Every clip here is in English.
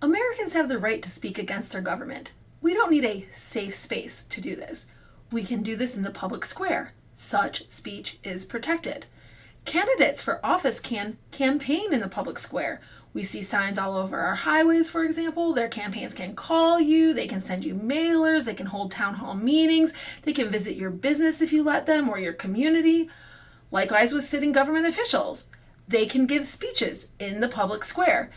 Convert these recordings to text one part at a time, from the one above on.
Americans have the right to speak against their government. We don't need a safe space to do this. We can do this in the public square. Such speech is protected. Candidates for office can campaign in the public square. We see signs all over our highways, for example. Their campaigns can call you, they can send you mailers, they can hold town hall meetings, they can visit your business if you let them, or your community. Likewise with sitting government officials. They can give speeches in the public square.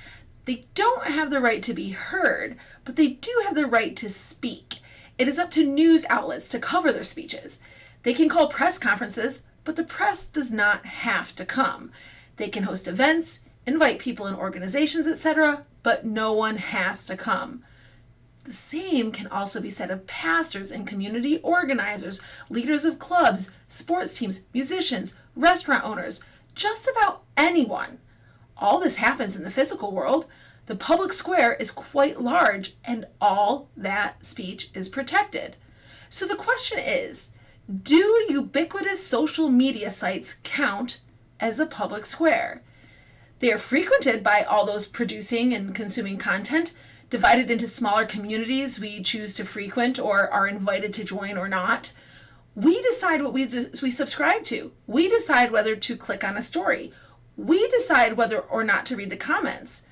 They don't have the right to be heard, but they do have the right to speak. It is up to news outlets to cover their speeches. They can call press conferences, but the press does not have to come. They can host events, invite people and organizations, etc., but no one has to come. The same can also be said of pastors and community organizers, leaders of clubs, sports teams, musicians, restaurant owners, just about anyone. All this happens in the physical world. The public square is quite large, and all that speech is protected. So the question is, do ubiquitous social media sites count as a public square? They are frequented by all those producing and consuming content, divided into smaller communities we choose to frequent or are invited to join or not. We decide what we subscribe to. We decide whether to click on a story. We decide whether or not to read the comments.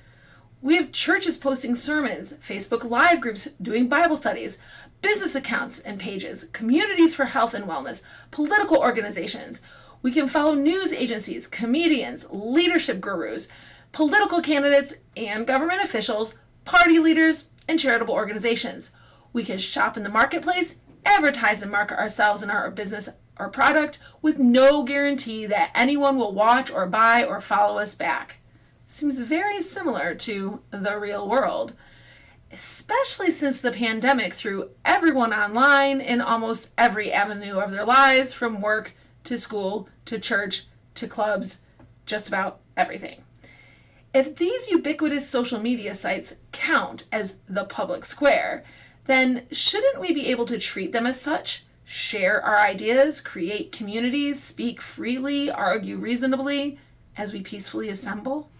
We have churches posting sermons, Facebook Live groups doing Bible studies, business accounts and pages, communities for health and wellness, political organizations. We can follow news agencies, comedians, leadership gurus, political candidates and government officials, party leaders, and charitable organizations. We can shop in the marketplace, advertise and market ourselves and our business or product with no guarantee that anyone will watch or buy or follow us back. Seems very similar to the real world, especially since the pandemic threw everyone online in almost every avenue of their lives, from work to school to church to clubs, just about everything. If these ubiquitous social media sites count as the public square, then shouldn't we be able to treat them as such? Share our ideas, create communities, speak freely, argue reasonably as we peacefully assemble?